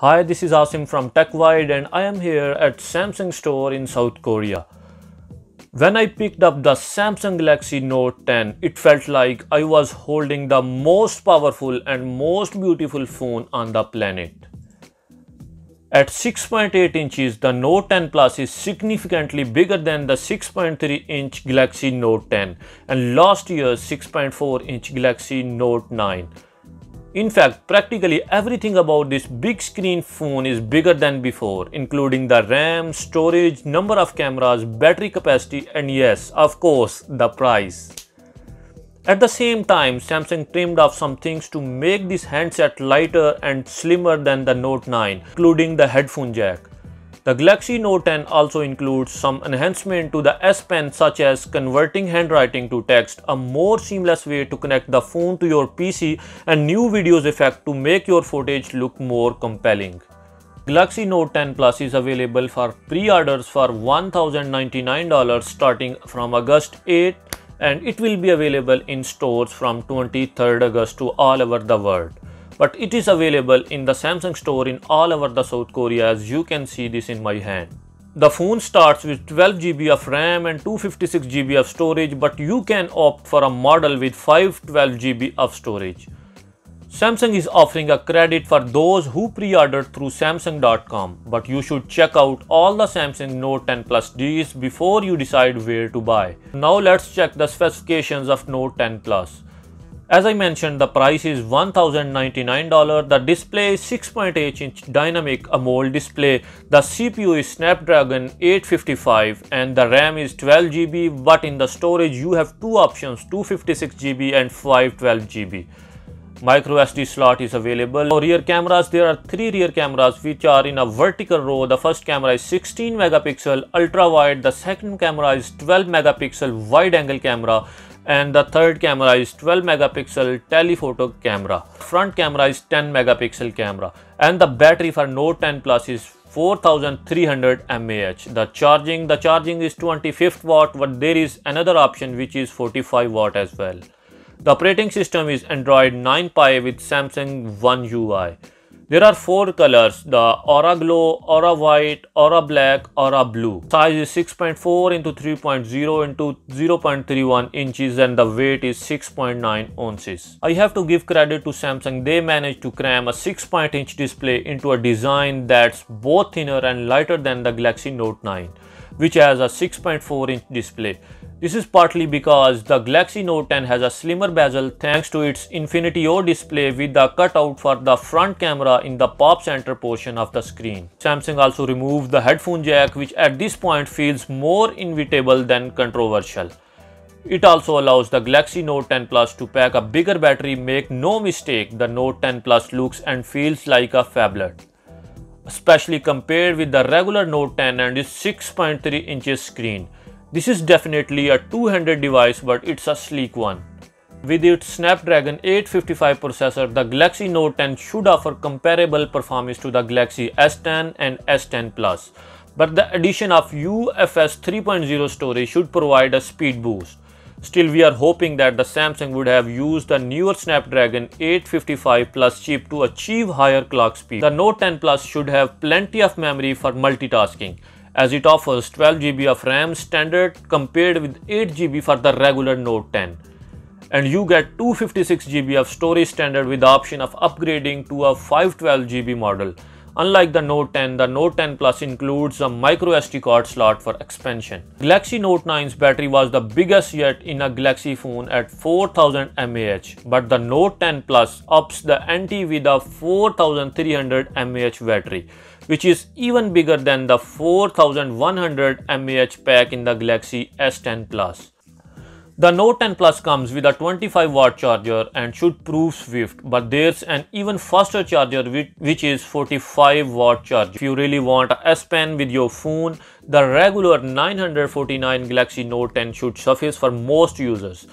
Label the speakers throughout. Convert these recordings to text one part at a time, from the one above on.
Speaker 1: Hi, this is Asim from TechWide and I am here at Samsung store in South Korea. When I picked up the Samsung Galaxy Note 10, it felt like I was holding the most powerful and most beautiful phone on the planet. At 6.8 inches, the Note 10 Plus is significantly bigger than the 6.3-inch Galaxy Note 10 and last year's 6.4-inch Galaxy Note 9. In fact, practically everything about this big screen phone is bigger than before, including the RAM, storage, number of cameras, battery capacity, and yes, of course, the price. At the same time, Samsung trimmed off some things to make this handset lighter and slimmer than the Note 9, including the headphone jack. The Galaxy Note 10 also includes some enhancement to the S Pen, such as converting handwriting to text, a more seamless way to connect the phone to your PC, and new videos effect to make your footage look more compelling. Galaxy Note 10 Plus is available for pre-orders for $1,099 starting from August 8, and it will be available in stores from 23rd August to all over the world. But it is available in the Samsung store in all over the South Korea, as you can see this in my hand. The phone starts with 12 GB of RAM and 256 GB of storage, but you can opt for a model with 512 GB of storage. Samsung is offering a credit for those who pre-ordered through Samsung.com, but you should check out all the Samsung Note 10 Plus deals before you decide where to buy. Now let's check the specifications of Note 10 Plus. As I mentioned, the price is $1,099. The display is 6.8-inch dynamic AMOLED display. The CPU is Snapdragon 855 and the RAM is 12 GB, but in the storage you have two options, 256 GB and 512 GB. Micro SD slot is available. For rear cameras, there are three rear cameras which are in a vertical row. The first camera is 16 megapixel ultra wide, the second camera is 12 megapixel wide angle camera, and the third camera is 12 megapixel telephoto camera. Front camera is 10 megapixel camera, and the battery for Note 10 Plus is 4300 mAh. The charging is 25 watt, but there is another option which is 45 watt as well. The operating system is Android 9 Pie with Samsung One UI. There are four colors: the Aura Glow, Aura White, Aura Black, Aura Blue. Size is 6.4 into 3.0 into 0.31 inches and the weight is 6.9 ounces. I have to give credit to Samsung. They managed to cram a 6.8-inch display into a design that's both thinner and lighter than the Galaxy Note 9, which has a 6.4-inch display. This is partly because the Galaxy Note 10 has a slimmer bezel thanks to its Infinity O display with the cutout for the front camera in the pop center portion of the screen. Samsung also removed the headphone jack, which at this point feels more inevitable than controversial. It also allows the Galaxy Note 10 Plus to pack a bigger battery. Make no mistake, the Note 10 Plus looks and feels like a phablet, especially compared with the regular Note 10 and its 6.3 inches screen. This is definitely a two-handed device, but it's a sleek one. With its Snapdragon 855 processor, the Galaxy Note 10 should offer comparable performance to the Galaxy S10 and S10 Plus. But the addition of UFS 3.0 storage should provide a speed boost. Still, we are hoping that the Samsung would have used the newer Snapdragon 855 Plus chip to achieve higher clock speed. The Note 10 Plus should have plenty of memory for multitasking, as it offers 12 GB of RAM standard compared with 8 GB for the regular Note 10. And you get 256 GB of storage standard with the option of upgrading to a 512 GB model. Unlike the Note 10, the Note 10 Plus includes a micro SD card slot for expansion. Galaxy Note 9's battery was the biggest yet in a Galaxy phone at 4000 mAh, but the Note 10 Plus ups the ante with a 4300 mAh battery, which is even bigger than the 4100 mAh pack in the Galaxy S10 Plus. The Note 10 Plus comes with a 25 watt charger and should prove swift, but there's an even faster charger which is 45 watt charger. If you really want a S Pen with your phone, the regular 949 Galaxy Note 10 should suffice for most users,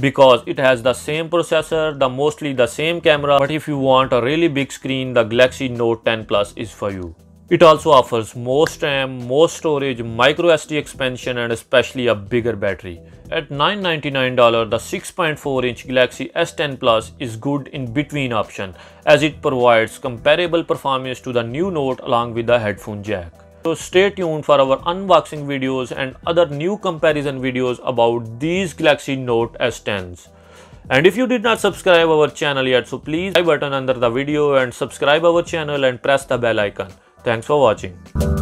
Speaker 1: because it has the same processor, mostly the same camera. But if you want a really big screen, the Galaxy Note 10 Plus is for you. It also offers more RAM, more storage, micro SD expansion, and especially a bigger battery. At $999, the 6.4-inch Galaxy S10 Plus is good in between option as it provides comparable performance to the new Note along with the headphone jack. So stay tuned for our unboxing videos and other new comparison videos about these Galaxy Note S10s. And if you did not subscribe our channel yet, so please hit the button under the video and subscribe our channel and press the bell icon. Thanks for watching.